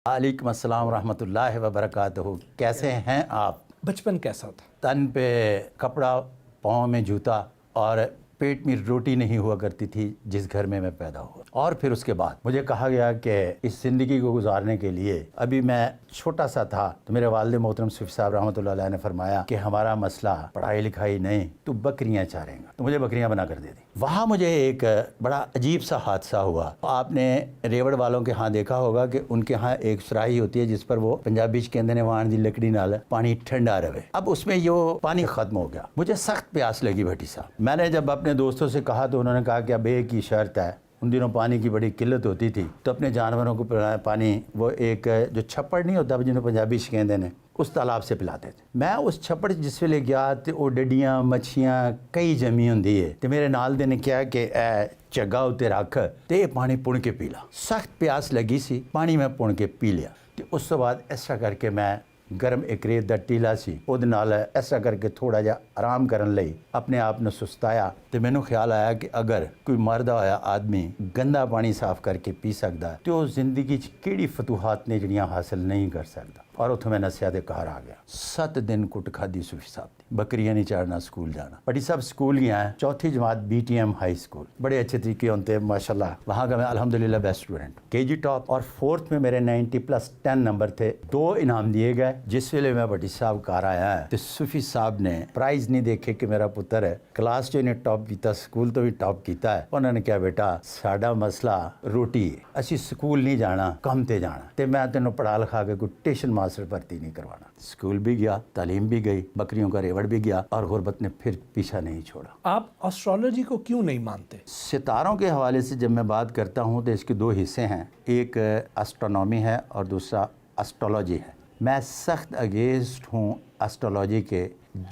वालेकुम अस्सलाम रहमतुल्लाहि व बरकातहू। कैसे हैं आप? बचपन कैसा था? तन पे कपड़ा, पाँव में जूता और पेट में रोटी नहीं हुआ करती थी जिस घर में मैं पैदा हुआ। और फिर उसके बाद मुझे कहा गया कि इस ज़िंदगी को गुजारने के लिए, अभी मैं छोटा सा था तो मेरे वालिद मोहतरम सूफी साहब रहमतुल्लाह अलैह ने फरमाया कि हमारा मसला पढ़ाई लिखाई नहीं, तू बकरियां चारेंगा। तो मुझे बकरियां बना कर दे दी। वहाँ मुझे एक बड़ा अजीब सा हादसा हुआ। आपने रेवड़ वालों के यहाँ देखा होगा कि उनके यहाँ एक सुराही होती है जिस पर वो पंजाबी कहते हैं वहाँ दी लकड़ी नाल पानी ठंडा रहे। अब उसमें यो पानी खत्म हो गया। मुझे सख्त प्यास लगी भट्टी साहब। मैंने जब अपने दोस्तों से कहा तो उन्होंने कहा कि अब एक ही शर्त है, उन दिनों पानी की बड़ी किल्लत होती थी तो अपने जानवरों को पिलाया पानी, वो एक जो छप्पड़ नहीं होता जिन्हें पंजाबी कहते हैं, उस तालाब से पिलाते थे। मैं उस छप्पड़ जिस वेले गया तो वो डडियाँ मच्छियाँ कई जमी होंगी है तो मेरे नाल दे ने कहा कि झग्गा उत्ते रख ते पानी पुण के पी ला। सख्त प्यास लगी सी, पानी मैं पुण के पी लिया। तो उस तो बाद ऐसा करके मैं गर्म एक रेत दा टीला सी ਉਹਦੇ ਨਾਲ ऐसा करके थोड़ा ਜਿਹਾ आराम करन ਲਈ अपने आप ਨੂੰ ਸੁਸਤਾਇਆ ਤੇ ਮੈਨੂੰ ਖਿਆਲ ਆਇਆ ਕਿ ਅਗਰ ਕੋਈ ਮਰਦਾ ਹੋਇਆ ਆਦਮੀ ਗੰਦਾ ਪਾਣੀ ਸਾਫ਼ ਕਰਕੇ ਪੀ ਸਕਦਾ ਤੇ ਉਹ ਜ਼ਿੰਦਗੀ 'ਚ ਕਿਹੜੀ ਫਤੂਹਾਤ ਨੇ ਜਿਹੜੀਆਂ ਹਾਸਲ ਨਹੀਂ ਕਰ ਸਕਦਾ। और उतो मैं नसिया दे कहर आ गया। 7 दिन कुट खादी सूफी साहब दी, बकरियां नहीं चाड़ना, स्कूल जाना। बड़ी सब स्कूल गया है, चौथी जमात BTM हाई स्कूल, बड़े अच्छे तरीके होते हैं माशाल्लाह। वहाँ का मैं अल्हम्दुलिल्लाह बेस्ट स्टूडेंट, KG टॉप। और 4th में मेरे 90+10 नंबर थे। 2 इनाम दिए गए। जिस वेले मैं बड़ी साहब घर आया है तो सूफी साहब ने प्राइज़ नहीं देखे कि मेरा पुत्र है क्लास जो इन्हें टॉप किया, स्कूल तो भी टॉप किया है। उन्होंने कहा बेटा साडा मसला रोटी है, असी स्कूल नहीं जाना, काम ते जाना, तो मैं तेनों पढ़ा लिखा के कोई ट्यूशन मास्टर भर्ती नहीं करवाना। स्कूल भी गया, तालीम भी गई, बकरियों का रेवड़ भी गया और गुर्बत ने फिर पीछा नहीं छोड़ा। आप एस्ट्रोलॉजी को क्यों नहीं मानते? सितारों के हवाले से जब मैं बात करता हूँ तो इसके 2 हिस्से हैं, एक एस्ट्रोनॉमी है और दूसरा एस्ट्रोलॉजी है। मैं सख्त अगेंस्ट हूँ एस्ट्रोलॉजी के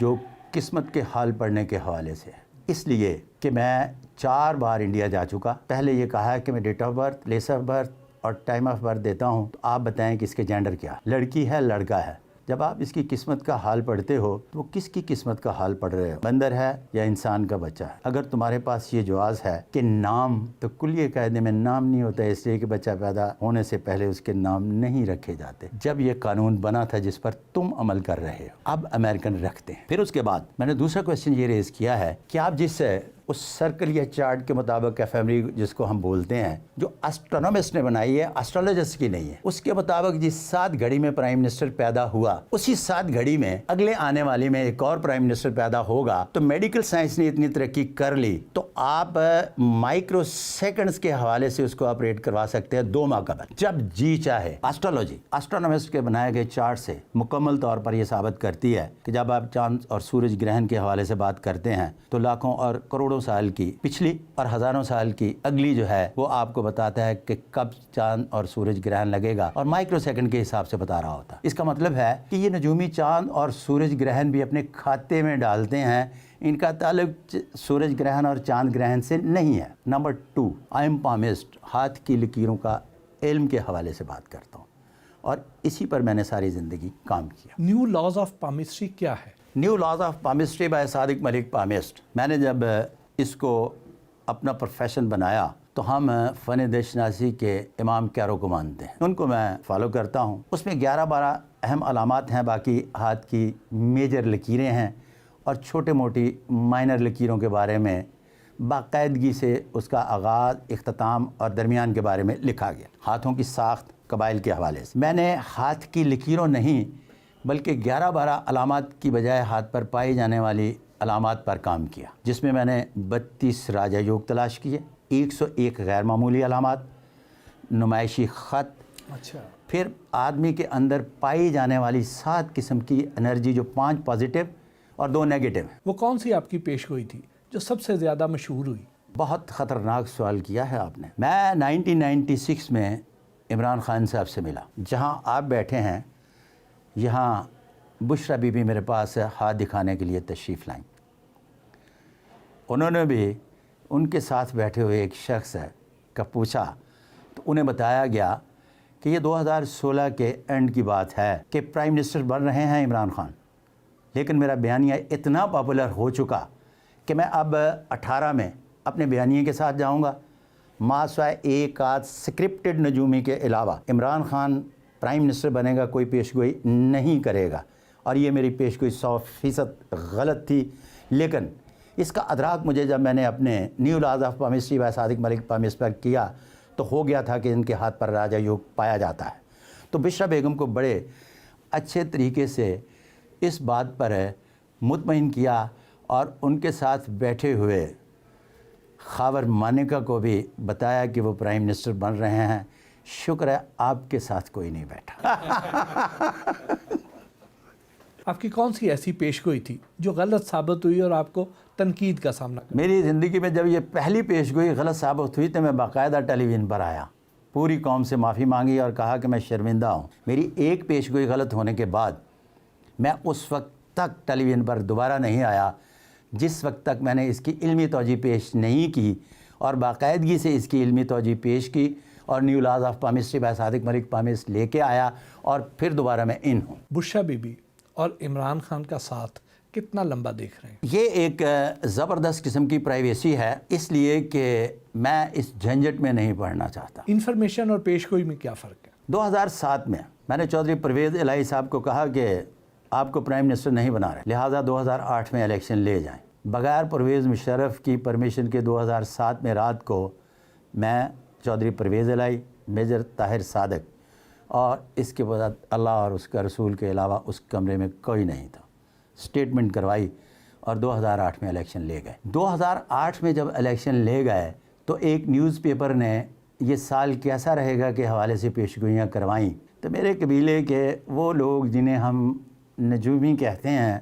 जो किस्मत के हाल पढ़ने के हवाले से है, इसलिए कि मैं 4 बार इंडिया जा चुका। पहले ये कहा है कि मैं date of birth, place of birth और टाइम ऑफ बर्थ देता हूँ, तो आप बताएं कि इसके जेंडर क्या, लड़की है लड़का है। जब आप इसकी किस्मत का हाल पढ़ते हो तो वो किसकी किस्मत का हाल पढ़ रहे हो, बंदर है या इंसान का बच्चा है। अगर तुम्हारे पास ये जवाज़ है कि नाम, तो कुलिये कायदे में नाम नहीं होता, इसलिए कि बच्चा पैदा होने से पहले उसके नाम नहीं रखे जाते। जब ये कानून बना था जिस पर तुम अमल कर रहे हो, अब अमेरिकन रखते हैं। फिर उसके बाद मैंने दूसरा क्वेश्चन ये रेज़ किया है कि आप जिस उस सर्कल या चार्ट के मुताबिक फैमिली जिसको हम बोलते हैं, जो एस्ट्रोनॉमिस्ट ने बनाई है, एस्ट्रोलॉजिस्ट की नहीं है, उसके मुताबिक जिस 7 घड़ी में प्राइम मिनिस्टर पैदा हुआ, उसी 7 घड़ी में अगले आने वाली में एक और प्राइम मिनिस्टर पैदा होगा। तो मेडिकल साइंस ने इतनी तरक्की कर ली तो आप माइक्रो सेकंड्स के हवाले से उसको ऑपरेट करवा सकते हैं 2 माह कबल जब जी चाहे। एस्ट्रोलॉजी एस्ट्रोनॉमिस्ट के बनाए गए चार्ट से मुकम्मल तौर पर यह साबित करती है कि जब आप चांद और सूरज ग्रहण के हवाले से बात करते हैं तो लाखों और करोड़ों साल की पिछली और हज़ारों साल की अगली जो है वो आपको बताता है कि कब चांद और सूरज ग्रहण लगेगा और माइक्रो सेकंड के हिसाब से बता रहा होता है। इसका मतलब है कि ये नजूमी चांद और सूरज ग्रहण भी अपने खाते में डालते हैं, इनका ताल्लुक सूरज ग्रहण और चांद ग्रहण से नहीं है। नंबर 2, आई एम पामिस्ट, हाथ की लकीरों का इल्म के हवाले से बात करता हूँ और इसी पर मैंने सारी ज़िंदगी काम किया। न्यू लॉज ऑफ पामिस्ट्री क्या है? New laws of palmistry by Sadiq Malik palmist. मैंने जब इसको अपना प्रोफेशन बनाया तो हम फ़न देशनासी के इमाम कैरो को मानते हैं, उनको मैं फॉलो करता हूँ। उसमें 11-12 अहम अलामात हैं, बाकी हाथ की मेजर लकीरें हैं और छोटे मोटी माइनर लकीरों के बारे में बाकायदगी से उसका आगाज़, इख्तिताम और दरमियान के बारे में लिखा गया। हाथों की साख्त कबाइल के हवाले से मैंने हाथ की लकीरों नहीं बल्कि 11-12 अलामात की बजाय हाथ पर पाई जाने वाली अलामात पर काम किया, जिसमें मैंने 32 राजा योग तलाश किए, 101 गैर मामूली अलामात, नुमाइशी ख़त, अच्छा, फिर आदमी के अंदर पाई जाने वाली 7 किस्म की एनर्जी जो 5 पॉजिटिव और 2 नेगेटिव। वो कौन सी आपकी पेशगोई थी जो सबसे ज़्यादा मशहूर हुई? बहुत ख़तरनाक सवाल किया है आपने। मैं 1996 में इमरान खान साहब से मिला, जहाँ आप बैठे हैं, यहाँ बुशरा बीबी मेरे पास हाथ दिखाने के लिए तशरीफ़ लाई। उन्होंने भी उनके साथ बैठे हुए एक शख्स है का पूछा तो उन्हें बताया गया कि ये 2016 के एंड की बात है कि प्राइम मिनिस्टर बन रहे हैं इमरान खान, लेकिन मेरा बयानिया इतना पॉपुलर हो चुका कि मैं अब 18 में अपने बयानिए के साथ जाऊँगा। मासवाए एक आध स्क्रिप्टेड नजूमी के अलावा इमरान खान پرائم منسٹر بنے گا کوئی پیش گوئی نہیں کرے گا، اور یہ میری پیش گوئی 100% غلط تھی، لیکن اس کا ادراک مجھے جب میں نے اپنے new laws of palmistry by Sadiq Malik palms پر کیا تو ہو گیا تھا کہ ان کے ہاتھ پر راجہ یوگ پایا جاتا ہے۔ تو بشرا بیگم کو بڑے اچھے طریقے سے اس بات پر مطمئن کیا، اور ان کے ساتھ بیٹھے ہوئے خاور مانیکا کو بھی بتایا کہ وہ پرائم منسٹر بن رہے ہیں۔ شکر ہے آپ کے ساتھ کوئی نہیں بیٹھا۔ آپ کی کون سی ایسی پیش گوئی تھی جو غلط ثابت ہوئی اور آپ کو تنقید کا سامنا کرنا؟ میری زندگی میں جب یہ پہلی پیش گوئی غلط ثابت ہوئی تو میں باقاعدہ ٹیلی ویژن پر آیا، پوری قوم سے معافی مانگی اور کہا کہ میں شرمندہ ہوں۔ میری ایک پیش گوئی غلط ہونے کے بعد میں اس وقت تک ٹیلی ویژن پر دوبارہ نہیں آیا جس وقت تک میں نے اس کی علمی توجہ پیش نہیں کی، اور باقاعدگی سے اس کی علمی توجہ پیش کی، اور new laws of palmistry by Sadiq Malik palms لے کے آیا، اور پھر دوبارہ میں ان ہوں۔ بشرا بی بی اور عمران خان کا ساتھ کتنا لمبا دیکھ رہے ہیں؟ یہ ایک زبردست قسم کی پرائیویسی ہے، اس لیے کہ میں اس جھنجٹ میں نہیں پڑھنا چاہتا۔ انفارمیشن اور پیش گوئی میں کیا فرق ہے؟ 2007 میں نے چودھری پرویز الہی صاحب کو کہا کہ آپ کو پرائم منسٹر نہیں بنا رہے، لہٰذا 2008 میں الیکشن لے جائیں۔ بغیر پرویز مشرف کی پرمیشن کے 2007 میں رات کو میں، چودھری پرویز الہی، میجر طاہر صادق، اور اس کے بعد اللہ اور اس کا رسول کے علاوہ اس کمرے میں کوئی نہیں تھا، اسٹیٹمنٹ کروائی اور 2008 میں الیکشن لے گئے۔ 2008 میں جب الیکشن لے گئے تو ایک نیوز پیپر نے یہ سال کیسا رہے گا کے حوالے سے پیش گوئیاں کروائیں، تو میرے قبیلے کے وہ لوگ جنہیں ہم نجومی کہتے ہیں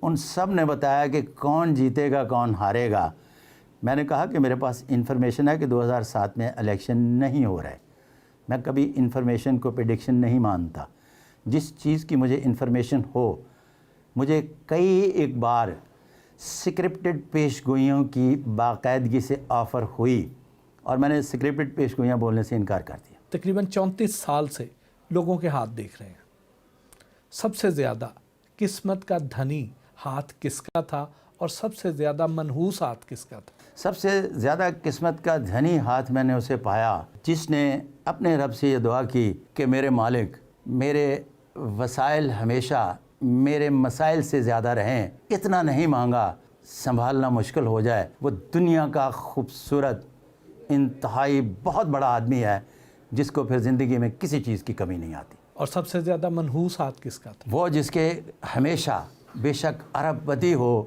ان سب نے بتایا کہ کون جیتے گا کون ہارے گا۔ میں نے کہا کہ میرے پاس انفارمیشن ہے کہ 2007 میں الیکشن نہیں ہو رہا ہے۔ میں کبھی انفارمیشن کو پریڈکشن نہیں مانتا، جس چیز کی مجھے انفارمیشن ہو۔ مجھے کئی ایک بار سکرپٹڈ پیش گوئیوں کی باقاعدگی سے آفر ہوئی، اور میں نے سکرپٹڈ پیش گوئیاں بولنے سے انکار کر دیا۔ تقریباً 34 سال سے لوگوں کے ہاتھ دیکھ رہے ہیں، سب سے زیادہ قسمت کا دھنی ہاتھ کس کا تھا اور سب سے زیادہ منحوس ہاتھ کس کا تھا؟ سب سے زیادہ قسمت کا دھنی ہاتھ میں نے اسے پایا جس نے اپنے رب سے یہ دعا کی کہ میرے مالک، میرے وسائل ہمیشہ میرے مسائل سے زیادہ رہیں، اتنا نہیں مانگا سنبھالنا مشکل ہو جائے۔ وہ دنیا کا خوبصورت انتہائی بہت بڑا آدمی ہے جس کو پھر زندگی میں کسی چیز کی کمی نہیں آتی۔ اور سب سے زیادہ منحوس ہاتھ کس کا تھا؟ وہ جس کے ہمیشہ بے شک ارب پتی ہو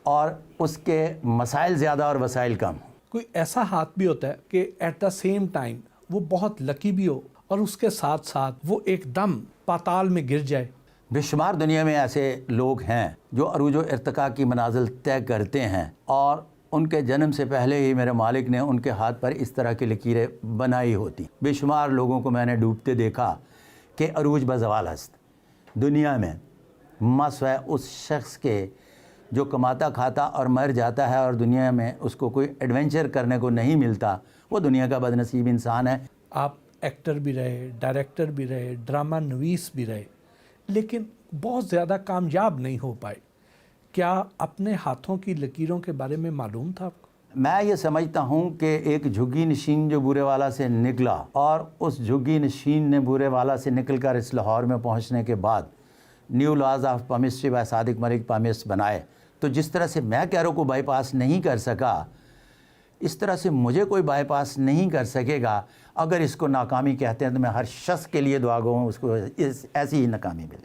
اور اس کے مسائل زیادہ اور وسائل کم ہوں۔ کوئی ایسا ہاتھ بھی ہوتا ہے کہ ایٹ دا سیم ٹائم وہ بہت لکی بھی ہو اور اس کے ساتھ ساتھ وہ ایک دم پاتال میں گر جائے؟ بے شمار دنیا میں ایسے لوگ ہیں جو عروج و ارتقاء کی منازل طے کرتے ہیں، اور ان کے جنم سے پہلے ہی میرے مالک نے ان کے ہاتھ پر اس طرح کی لکیریں بنائی ہوتی۔ بے شمار لوگوں کو میں نے ڈوبتے دیکھا کہ عروج بزوال ہست دنیا میں مسوائے اس شخص کے جو کماتا کھاتا اور مر جاتا ہے، اور دنیا میں اس کو کوئی ایڈونچر کرنے کو نہیں ملتا، وہ دنیا کا بد نصیب انسان ہے۔ آپ ایکٹر بھی رہے، ڈائریکٹر بھی رہے، ڈرامہ نویس بھی رہے، لیکن بہت زیادہ کامیاب نہیں ہو پائے۔ کیا اپنے ہاتھوں کی لکیروں کے بارے میں معلوم تھا آپ کو؟ میں یہ سمجھتا ہوں کہ ایک جھگی نشین جو بورے والا سے نکلا، اور اس جھگی نشین نے بورے والا سے نکل کر اس لاہور میں پہنچنے کے بعد new laws of palmistry by Sadiq Malik palms بنائے، تو جس طرح سے میں کیرو کو بائی پاس نہیں کر سکا، اس طرح سے مجھے کوئی بائی پاس نہیں کر سکے گا۔ اگر اس کو ناکامی کہتے ہیں تو میں ہر شخص کے لیے دعا گو ہوں اس کو ایسی ہی ناکامی ملے۔